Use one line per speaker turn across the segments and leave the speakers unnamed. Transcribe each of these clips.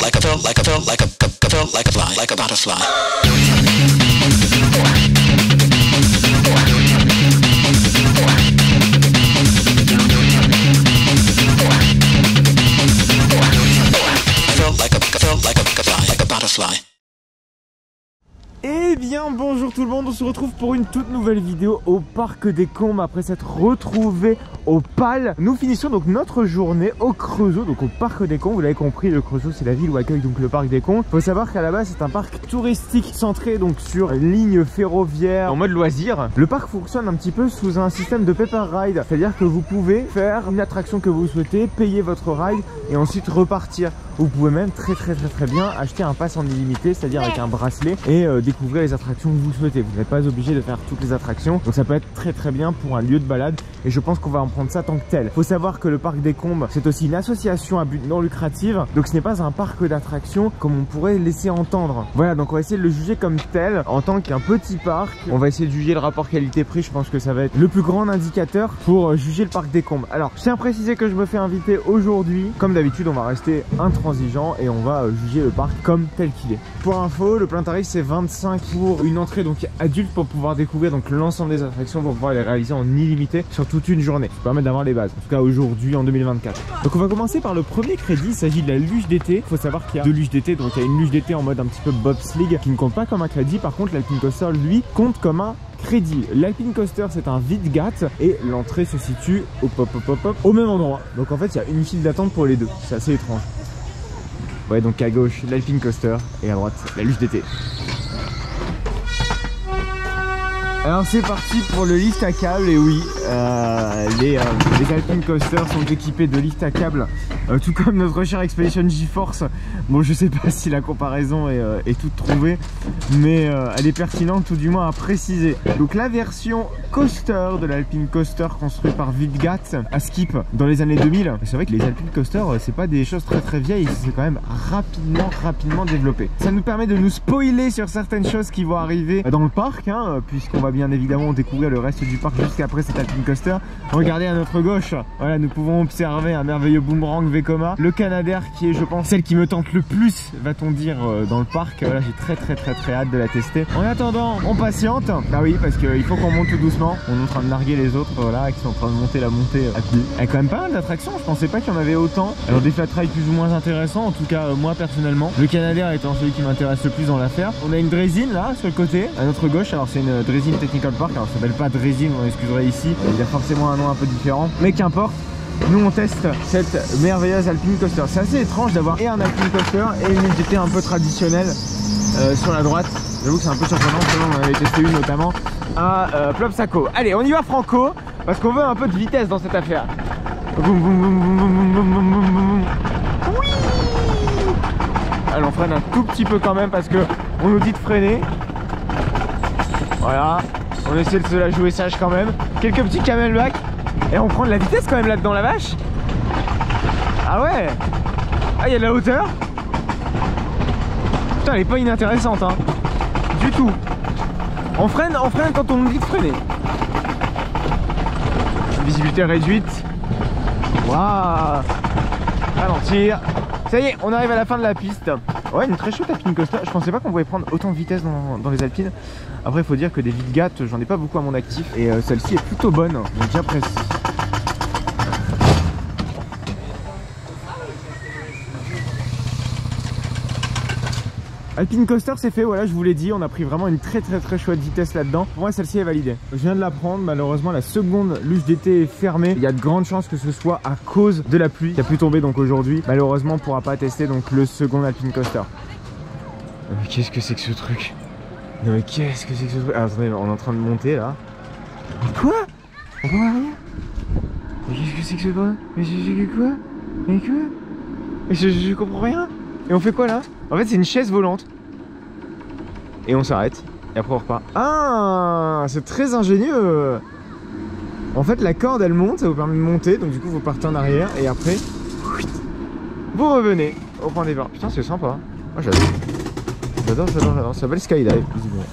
like a butterfly.
Eh bien bonjour tout le monde, on se retrouve pour une toute nouvelle vidéo au Parc des Combes après s'être retrouvés au PAL. Nous finissons donc notre journée au Creusot, donc au Parc des Combes. Vous l'avez compris, le Creusot c'est la ville où accueille donc le Parc des Combes. Faut savoir qu'à la base c'est un parc touristique centré donc sur ligne ferroviaire en mode loisir. Le parc fonctionne un petit peu sous un système de paper ride, c'est-à-dire que vous pouvez faire une attraction que vous souhaitez, payer votre ride et ensuite repartir. Vous pouvez même très bien acheter un pass en illimité, c'est-à-dire avec un bracelet et découvrir les attractions que vous souhaitez. Vous n'êtes pas obligé de faire toutes les attractions, donc ça peut être très bien pour un lieu de balade et je pense qu'on va en prendre ça tant que tel. Faut savoir que le Parc des Combes c'est aussi une association à but non lucratif, donc ce n'est pas un parc d'attractions comme on pourrait laisser entendre. Voilà, donc on va essayer de le juger comme tel en tant qu'un petit parc. On va essayer de juger le rapport qualité-prix, je pense que ça va être le plus grand indicateur pour juger le Parc des Combes. Alors je tiens à préciser que je me fais inviter aujourd'hui, comme d'habitude on va rester intransigeant et on va juger le parc comme tel qu'il est. Pour info, le plein tarif c'est 25 pour une entrée donc adulte pour pouvoir découvrir donc l'ensemble des attractions, pour pouvoir les réaliser en illimité sur toute une journée. Ça permet d'avoir les bases, en tout cas aujourd'hui en 2024. Donc on va commencer par le premier crédit, il s'agit de la luge d'été. Il faut savoir qu'il y a deux luges d'été, donc il y a une luge d'été en mode un petit peu bobsleigh qui ne compte pas comme un crédit. Par contre l'Alpine Coaster lui compte comme un crédit. L'Alpine Coaster c'est un vide-gat et l'entrée se situe au même endroit. Donc en fait il y a une file d'attente pour les deux, c'est assez étrange. Ouais, donc à gauche l'Alpine Coaster et à droite la luge d'été. Alors c'est parti pour le lift à câble. Et oui, les Alpine Coasters sont équipés de lift à câble, tout comme notre cher Expedition GeForce. Bon, je sais pas si la comparaison est toute trouvée, mais elle est pertinente, tout du moins à préciser. Donc la version coaster de l'Alpine Coaster construite par Vidgat à Skip dans les années 2000. C'est vrai que les Alpine Coaster c'est pas des choses très vieilles, c'est quand même rapidement développé. Ça nous permet de nous spoiler sur certaines choses qui vont arriver dans le parc, hein, puisqu'on va bien évidemment découvrir le reste du parc jusqu'après cet Alpine Coaster. Regardez à notre gauche, voilà, nous pouvons observer un merveilleux boomerang Vekoma, le Canadair qui est, je pense, celle qui me tente le plus, va-t-on dire, dans le parc. Voilà, j'ai très hâte de la tester. En attendant, on patiente. Bah oui, parce qu'il faut qu'on monte tout doucement. On est en train de larguer les autres, voilà, qui sont en train de monter la montée à pied. Il y a quand même pas mal d'attractions, je pensais pas qu'il y en avait autant. Alors des flat rides plus ou moins intéressants, en tout cas moi personnellement. Le Canadair étant celui qui m'intéresse le plus dans l'affaire. On a une Draisine là, sur le côté, à notre gauche. Alors c'est une Draisine Technical Park, alors ça s'appelle pas Draisine, on excuserait ici. Il y a forcément un nom un peu différent, mais qu'importe. Nous on teste cette merveilleuse Alpine Coaster. C'est assez étrange d'avoir et un Alpine Coaster et une UGT un peu traditionnelle sur la droite. J'avoue que c'est un peu surprenant, on en avait testé une notamment à Plopsaco. Allez, on y va franco, parce qu'on veut un peu de vitesse dans cette affaire. Oui. Allez, on freine un tout petit peu quand même parce que on nous dit de freiner. Voilà, on essaie de se la jouer sage quand même. Quelques petits camelback. Et on prend de la vitesse quand même là-dedans, la vache. Ah ouais. Ah, il y a de la hauteur. Putain, elle est pas inintéressante, hein. Du tout. On freine quand on nous dit de freiner. Visibilité réduite. Waouh. Ralentir. Ça y est, on arrive à la fin de la piste. Ouais, une très chouette Alpine Coaster. Je pensais pas qu'on pouvait prendre autant de vitesse dans les Alpines. Après, il faut dire que des Vidgat, j'en ai pas beaucoup à mon actif. Et celle-ci est plutôt bonne, donc j'apprécie. Alpine Coaster c'est fait, voilà, je vous l'ai dit, on a pris vraiment une très chouette vitesse là-dedans. Pour moi celle-ci est validée. Je viens de la prendre, malheureusement la seconde luge d'été est fermée. Il y a de grandes chances que ce soit à cause de la pluie qui a pu tomber donc aujourd'hui. Malheureusement on pourra pas tester donc le second Alpine Coaster. Mais qu'est-ce que c'est que ce truc? Non mais qu'est-ce que c'est que ce truc? Ah, attendez, on est en train de monter là. Mais quoi? On voit rien? Mais qu'est-ce que c'est que ce truc? Mais c'est quoi? Mais quoi? Mais je comprends rien. Et on fait quoi là? En fait c'est une chaise volante. Et on s'arrête. Et après on repart. Ah, c'est très ingénieux. En fait la corde elle monte, ça vous permet de monter. Donc du coup vous partez en arrière. Et après vous revenez au point de départ. Putain c'est sympa. Moi j'adore. Ça s'appelle Skydive visiblement.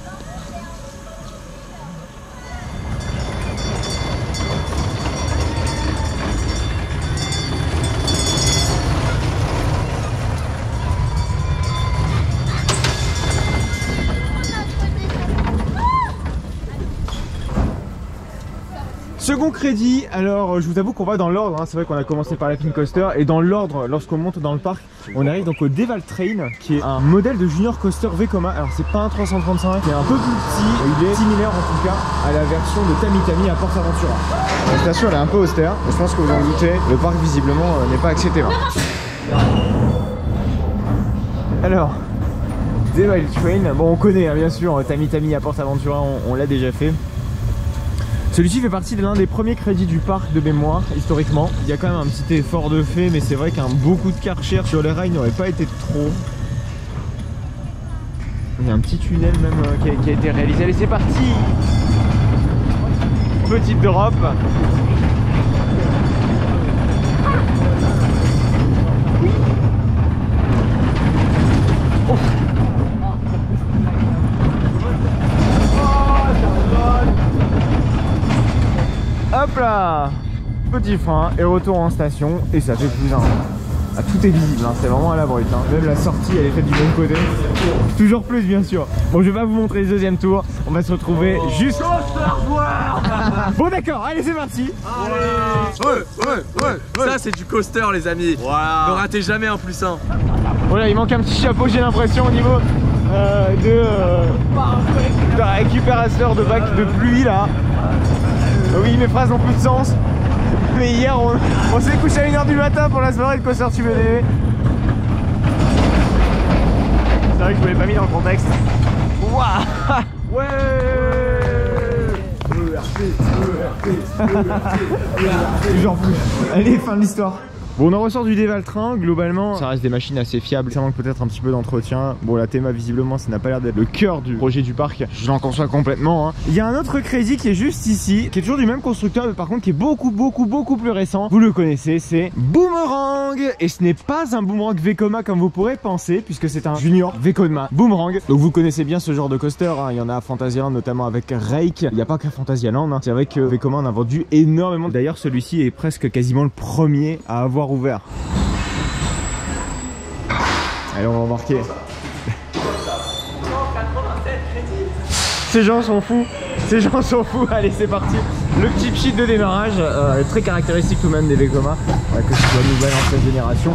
Second crédit, alors je vous avoue qu'on va dans l'ordre, hein. C'est vrai qu'on a commencé par la Pink Coaster et dans l'ordre, lorsqu'on monte dans le parc, on arrive donc au Deval Train qui est un modèle de Junior Coaster Vekoma. Alors c'est pas un 335, c'est un peu plus petit, il est similaire en tout cas à la version de Tami Tami à Porte Aventura. La station elle est un peu austère, mais je pense que vous en doutez, le parc visiblement n'est pas accès terrain. Alors, Deval Train, bon on connaît hein, bien sûr, Tami Tami à Porte Aventura, on l'a déjà fait. Celui-ci fait partie de l'un des premiers crédits du parc de mémoire, historiquement. Il y a quand même un petit effort de fait, mais c'est vrai qu'un beau coup de Karcher sur les rails n'aurait pas été trop. Il y a un petit tunnel même qui a été réalisé. Allez, c'est parti! Petite drop. Hop là, petit frein et retour en station et ça fait plus un. Ah, tout est visible, hein. C'est vraiment à la brute. Hein. Même la sortie elle est faite du bon côté. Toujours plus bien sûr. Bon, je vais pas vous montrer le deuxième tour. On va se retrouver juste. Bon d'accord, allez c'est parti.
Ouais. Ça c'est du coaster les amis. Voilà. Ne ratez jamais un +1.
Voilà, il manque un petit chapeau j'ai l'impression au niveau de la récupérateur de bac de pluie là. Oui, mes phrases n'ont plus de sens. Mais hier, on s'est couché à 1 h du matin pour la soirée de Coaster Tube TV. C'est vrai que je ne l'avais pas mis dans le contexte. Waouh. Ouais. Toujours plus. Allez, fin de l'histoire. Bon, on en ressort du Deval Train, globalement ça reste des machines assez fiables, ça manque peut-être un petit peu d'entretien. Bon, la Théma visiblement ça n'a pas l'air d'être le cœur du projet du parc, je l'en conçois complètement hein. Il y a un autre crédit qui est juste ici, qui est toujours du même constructeur mais par contre qui est beaucoup plus récent. Vous le connaissez, c'est Boomerang. Et ce n'est pas un Boomerang Vekoma comme vous pourrez penser, puisque c'est un Junior Vekoma Boomerang. Donc vous connaissez bien ce genre de coaster hein. Il y en a à Fantasyland notamment avec Rake, il n'y a pas qu'à Fantasyland hein. C'est vrai que Vekoma en a vendu énormément. D'ailleurs celui-ci est presque quasiment le premier à avoir ouvert. Allez, on va embarquer. Ces gens sont fous. Ces gens sont fous. Allez, c'est parti. Le petit pchit de démarrage, très caractéristique tout de même des Vekoma, que ce soit nouvelle, ancienne génération.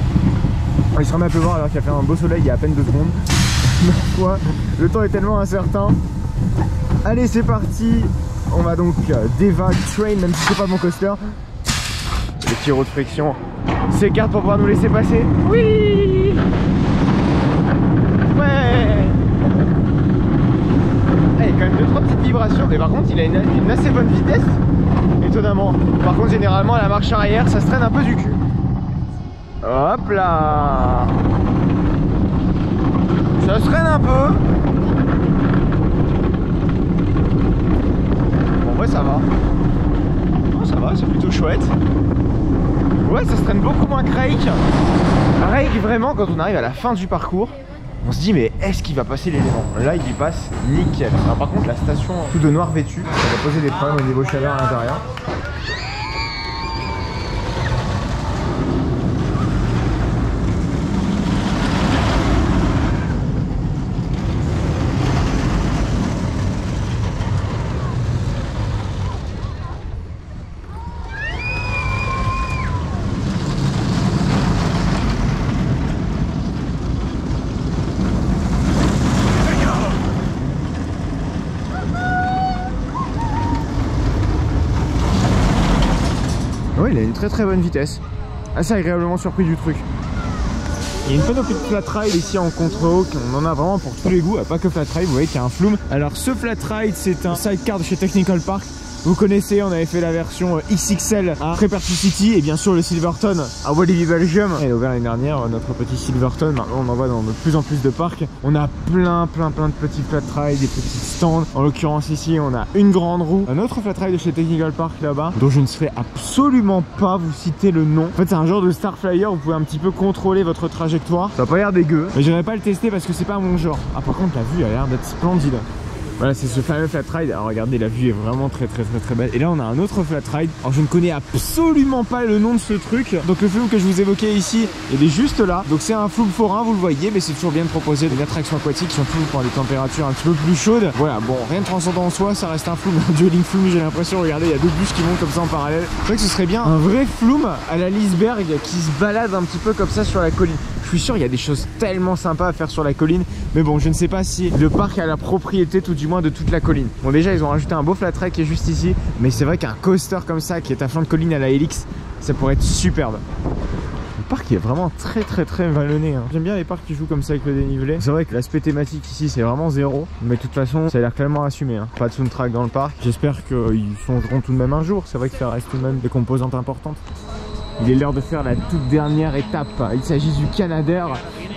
Il se remet à pleuvoir alors qu'il a fait un beau soleil il y a à peine 2 secondes. Ma foi, le temps est tellement incertain. Allez, c'est parti. On va donc Deval Train, même si c'est pas mon coaster. Les petits roues de friction s'écartent pour pouvoir nous laisser passer. Oui. Ouais. Ah, il y a quand même 2-3 petites vibrations. Mais par contre il a une assez bonne vitesse. Étonnamment. Par contre généralement à la marche arrière ça se traîne un peu du cul. Hop là. Ça se traîne un peu. Bon ouais ça va. Oh, ça va, c'est plutôt chouette. Ouais, ça se traîne beaucoup moins que Rake. Rake, vraiment, quand on arrive à la fin du parcours, on se dit mais est-ce qu'il va passer l'élément? Là, il y passe nickel. Alors, par contre, la station tout de noir vêtue, ça va poser des problèmes au niveau chaleur à l'intérieur. Ouais, il a une très bonne vitesse. Assez agréablement surpris du truc. Il y a une panoplie de flat ride ici en contre-haut, on en a vraiment pour tous les goûts, pas que flat ride, vous voyez qu'il y a un flume. Alors ce flat ride c'est un sidecar de chez Technical Park. Vous connaissez, on avait fait la version XXL à Treperty City et bien sûr le Silverton à Walibi Belgium. Il a ouvert l'année dernière notre petit Silverton, maintenant on en voit dans de plus en plus de parcs. On a plein de petits flat rides, des petits stands. En l'occurrence ici on a une grande roue, un autre flat ride de chez Technical Park là-bas, dont je ne saurais absolument pas vous citer le nom. En fait c'est un genre de Star Flyer, vous pouvez un petit peu contrôler votre trajectoire. Ça n'a pas l'air dégueu, mais j'aimerais pas le tester parce que c'est pas mon genre. Ah par contre la vue a l'air d'être splendide. Voilà, c'est ce fameux flat ride. Alors regardez, la vue est vraiment très belle. Et là on a un autre flat ride. Alors je ne connais absolument pas le nom de ce truc. Donc le flume que je vous évoquais ici, il est juste là. Donc c'est un flume forain, vous le voyez, mais c'est toujours bien de proposer des attractions aquatiques, surtout pour des températures un petit peu plus chaudes. Voilà, bon, rien de transcendant en soi, ça reste un flume, un dueling flume, j'ai l'impression. Regardez, il y a deux bus qui montent comme ça en parallèle. C'est vrai que ce serait bien un vrai flume à la Liseberg qui se balade un petit peu comme ça sur la colline. Je suis sûr il y a des choses tellement sympas à faire sur la colline, mais bon, je ne sais pas si le parc a la propriété tout du moins de toute la colline. Bon, déjà ils ont rajouté un beau flat track qui est juste ici, mais c'est vrai qu'un coaster comme ça qui est à flanc de colline à la Helix, ça pourrait être superbe. Le parc est vraiment très vallonné, hein. J'aime bien les parcs qui jouent comme ça avec le dénivelé. C'est vrai que l'aspect thématique ici c'est vraiment zéro, mais de toute façon ça a l'air clairement assumé, hein. Pas de soundtrack dans le parc. J'espère qu'ils songeront tout de même un jour. C'est vrai que ça reste tout de même des composantes importantes. Il est l'heure de faire la toute dernière étape. Il s'agit du Canadair.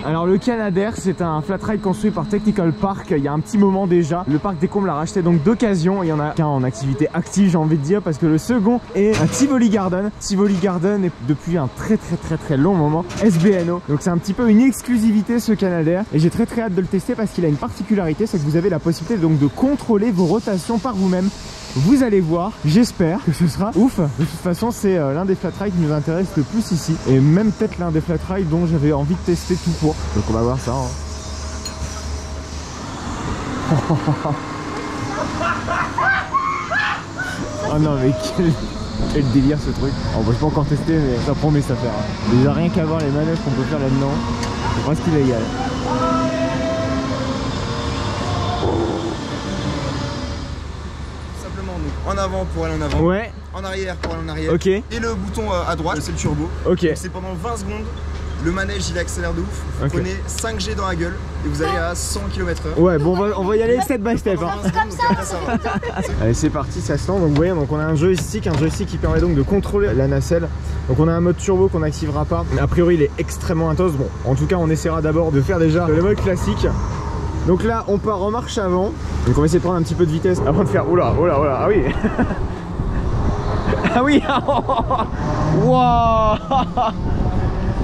Alors le Canadair, c'est un flat ride construit par Technical Park il y a un petit moment déjà. Le parc des Combes l'a racheté donc d'occasion. Il y en a qu'un en activité active, j'ai envie de dire, parce que le second est un Tivoli Garden. Tivoli Garden est depuis un très long moment SBNO. Donc c'est un petit peu une exclusivité ce Canadair. Et j'ai très hâte de le tester parce qu'il a une particularité, c'est que vous avez la possibilité donc de contrôler vos rotations par vous-même. Vous allez voir, j'espère que ce sera ouf. De toute façon, c'est l'un des flat rides qui nous intéresse le plus ici. Et même peut-être l'un des flat rides dont j'avais envie de tester tout court. Donc on va voir ça, hein. Oh non mais quel délire ce truc. Alors, bon, je peux encore tester mais ça promet ça faire, hein. Déjà rien qu'à voir les manœuvres qu'on peut faire là-dedans, c'est presque illégal.
En avant pour aller en avant,
ouais.
En arrière pour aller en arrière,
ok.
Et le bouton à droite, c'est le turbo.
Ok.
C'est pendant 20 secondes, le manège il accélère de ouf. Vous prenez 5G dans la gueule et vous allez à 100 km/h.
Ouais, bon, on va y aller step by step, hein. Allez, c'est parti, ça se lance. Donc vous voyez, donc on a un joystick qui permet donc de contrôler la nacelle. Donc on a un mode turbo qu'on n'activera pas, mais a priori il est extrêmement intense. Bon, en tout cas on essaiera d'abord de faire déjà le mode classique. Donc là on part en marche avant. Donc on va essayer de prendre un petit peu de vitesse avant de faire oula, ah oui. Ah oui. Wow.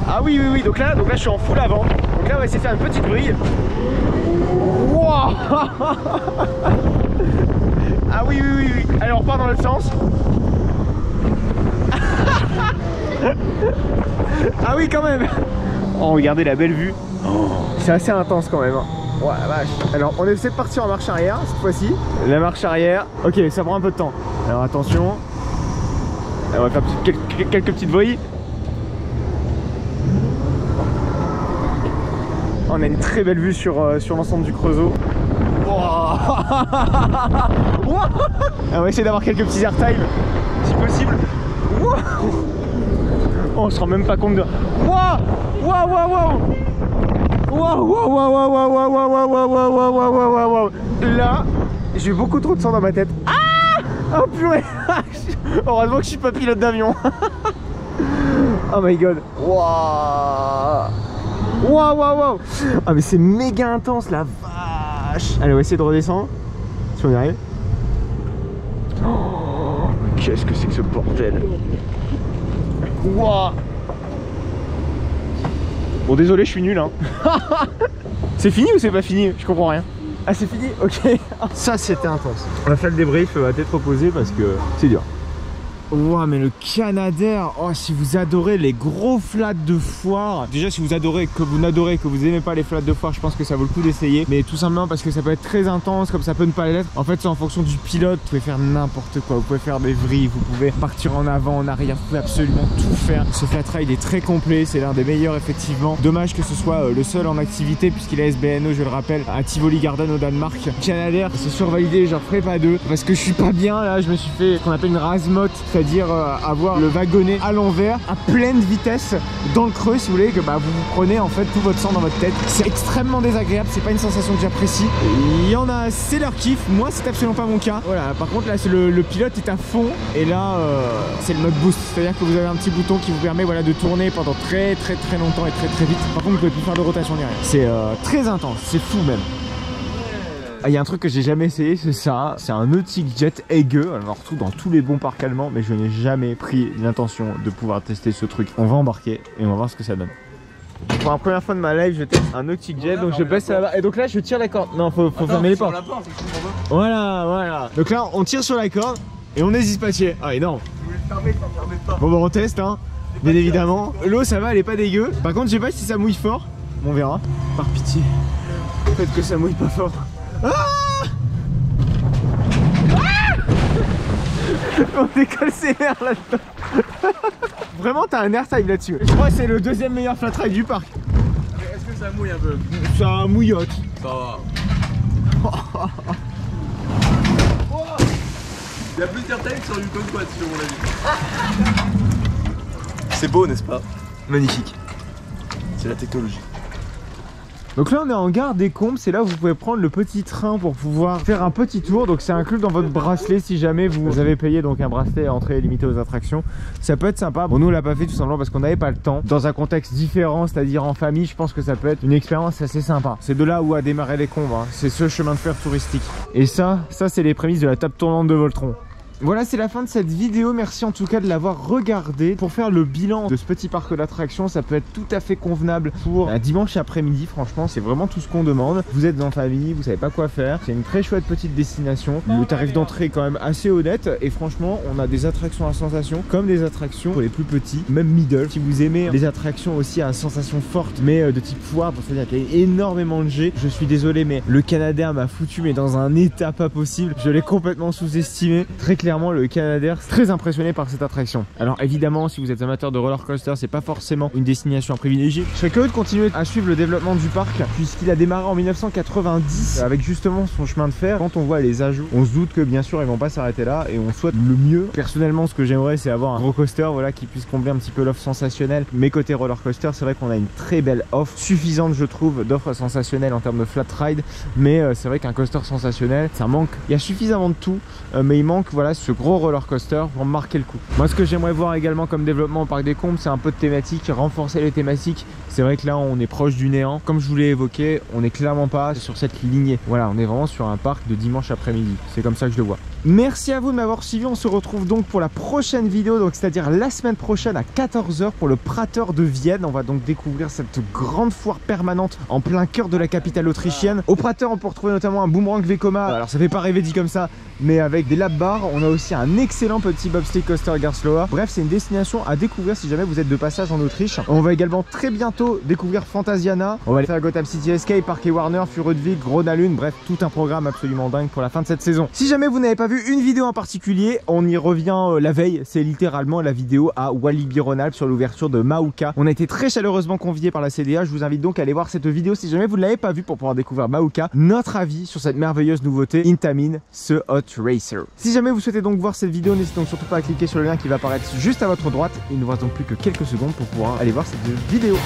Ah oui, donc là je suis en full avant. Donc là on va essayer de faire une petite brille. Wow. Ah oui. Allez, on repart dans l'autre sens. Ah oui quand même. Oh, regardez la belle vue. Oh, c'est assez intense quand même, hein. Ouais, la vache. Alors on essaie de partir en marche arrière cette fois-ci. La marche arrière. Ok, ça prend un peu de temps. Alors attention. Alors, on va faire quelques petites brilles. On a une très belle vue sur l'ensemble du Creusot. Wow. On va essayer d'avoir quelques petits airtime si possible. Wow. Oh, on se rend même pas compte de... Là, j'ai eu beaucoup trop de sang dans ma tête. Ah! Oh purée. Heureusement que je suis pas pilote d'avion. Oh my god. Waouh. Ah mais c'est méga intense la vache. Allez, on va essayer de redescendre. Si on y arrive. Oh, qu'est-ce que c'est que ce bordel. Waouh. Bon désolé, je suis nul, hein. C'est fini ou c'est pas fini? Je comprends rien. Ah c'est fini? Ok. Ça c'était intense. On a fait le débrief à tête reposée parce que c'est dur. Wow, mais le Canadair, oh, si vous adorez les gros flats de foire, déjà si vous adorez, que vous aimez pas les flats de foire, je pense que ça vaut le coup d'essayer, mais tout simplement parce que ça peut être très intense, comme ça peut ne pas l'être. En fait c'est en fonction du pilote, vous pouvez faire n'importe quoi, vous pouvez faire des vrilles, vous pouvez partir en avant, en arrière, vous pouvez absolument tout faire. Ce flat ride est très complet, c'est l'un des meilleurs effectivement. Dommage que ce soit le seul en activité puisqu'il est SBNO, je le rappelle, à Tivoli Garden au Danemark. Canadair, c'est survalidé, j'en ferai pas deux parce que je suis pas bien là, je me suis fait ce qu'on appelle une rasemotte. C'est-à-dire avoir le wagonnet à l'envers à pleine vitesse dans le creux si vous voulez, que bah, vous prenez en fait tout votre sang dans votre tête. C'est extrêmement désagréable, c'est pas une sensation que j'apprécie. Il y en a, c'est leur kiff, moi c'est absolument pas mon cas. Voilà, par contre là le pilote est à fond et là c'est le mode boost, c'est-à-dire que vous avez un petit bouton qui vous permet voilà, de tourner pendant très longtemps et très vite. Par contre vous pouvez plus faire de rotation ni rien. C'est très intense, c'est fou même. Il y a un truc que j'ai jamais essayé, c'est ça, c'est un Nautic Jet Aigueux. Alors on retrouve dans tous les bons parcs allemands, mais je n'ai jamais pris l'intention de pouvoir tester ce truc. On va embarquer et on va voir ce que ça donne. Pour la première fois de ma life, je teste un Nautic Jet, donc je baisse là-bas. Et donc là, je tire la corde. Non, faut fermer les portes. Voilà. Donc là, on tire sur la corde et on est dispatché. Ah, énorme. Bon, bah, on teste, hein. Bien évidemment. L'eau, ça va, elle est pas dégueu. Par contre, je sais pas si ça mouille fort. On verra. Par pitié. Faites que ça mouille pas fort. Ah! On décolle sévère là-dedans. Vraiment, t'as un airtime là-dessus. Je crois que c'est le deuxième meilleur flat ride du parc.
Est-ce que ça mouille un peu?
Ça mouillote.
Ça va. Il y a plus d'airtime sur Yukon Quad sur mon avis. C'est beau, n'est-ce pas?
Magnifique.
C'est la technologie.
Donc là on est en gare des Combes, c'est là où vous pouvez prendre le petit train pour pouvoir faire un petit tour. Donc c'est inclus dans votre bracelet si jamais vous avez payé donc un bracelet à entrée limitée aux attractions. Ça peut être sympa. Bon, nous on l'a pas fait tout simplement parce qu'on n'avait pas le temps. Dans un contexte différent, c'est-à-dire en famille, je pense que ça peut être une expérience assez sympa. C'est de là où a démarré les Combes, hein. C'est ce chemin de fer touristique. Et ça c'est les prémices de la table tournante de Voltron. Voilà, c'est la fin de cette vidéo. Merci en tout cas de l'avoir regardé. Pour faire le bilan de ce petit parc d'attractions, ça peut être tout à fait convenable pour un dimanche après-midi. Franchement, c'est vraiment tout ce qu'on demande. Vous êtes en famille, vous savez pas quoi faire. C'est une très chouette petite destination. Le tarif d'entrée est quand même assez honnête. Et franchement, on a des attractions à sensation comme des attractions pour les plus petits, même middle. Si vous aimez les attractions aussi à sensation forte, mais de type foire, pour c'est-à-dire qu'il y a énormément de jets. Je suis désolé, mais le Canadair m'a foutu mais dans un état pas possible. Je l'ai complètement sous-estimé. Très clairement, le Canadair est très impressionné par cette attraction. Alors évidemment, si vous êtes amateur de roller coaster, c'est pas forcément une destination à privilégier. Je serais curieux de continuer à suivre le développement du parc puisqu'il a démarré en 1990 avec justement son chemin de fer. Quand on voit les ajouts, on se doute que bien sûr ils vont pas s'arrêter là et on souhaite le mieux. Personnellement, ce que j'aimerais, c'est avoir un gros coaster, voilà, qui puisse combler un petit peu l'offre sensationnelle. Mais côté roller coaster, c'est vrai qu'on a une très belle offre, suffisante je trouve d'offres sensationnelles en termes de flat ride. Mais c'est vrai qu'un coaster sensationnel, ça manque. Il y a suffisamment de tout, mais il manque voilà ce gros roller coaster pour marquer le coup. Moi, ce que j'aimerais voir également comme développement au parc des Combes, c'est un peu de thématique, renforcer les thématiques. C'est vrai que là on est proche du néant, comme je vous l'ai évoqué, on n'est clairement pas sur cette lignée. Voilà, on est vraiment sur un parc de dimanche après-midi, c'est comme ça que je le vois. Merci à vous de m'avoir suivi. On se retrouve donc pour la prochaine vidéo, donc c'est-à-dire la semaine prochaine à 14 h pour le Prater de Vienne. On va donc découvrir cette grande foire permanente en plein cœur de la capitale autrichienne. Au Prater, on peut retrouver notamment un boomerang Vekoma. Alors ça fait pas rêver dit comme ça, mais avec des lap bars. On a aussi un excellent petit bobsleigh coaster Gerstlauer. Bref, c'est une destination à découvrir si jamais vous êtes de passage en Autriche. On va également très bientôt découvrir Phantasiana. On va aller faire Gotham City Escape, Parquet Warner, Furudvik, Grodalune. Bref, tout un programme absolument dingue pour la fin de cette saison. Si jamais vous n'avez pas vu une vidéo en particulier, on y revient la veille. C'est littéralement la vidéo à Walibi-Rhône-Alpes sur l'ouverture de Mahuka. On a été très chaleureusement conviés par la CDA. Je vous invite donc à aller voir cette vidéo si jamais vous ne l'avez pas vue pour pouvoir découvrir Mahuka. Notre avis sur cette merveilleuse nouveauté, Intamin, ce Hot Racer. Si jamais vous souhaitez donc voir cette vidéo, n'hésitez donc surtout pas à cliquer sur le lien qui va apparaître juste à votre droite. Il ne vous reste donc plus que quelques secondes pour pouvoir aller voir cette vidéo.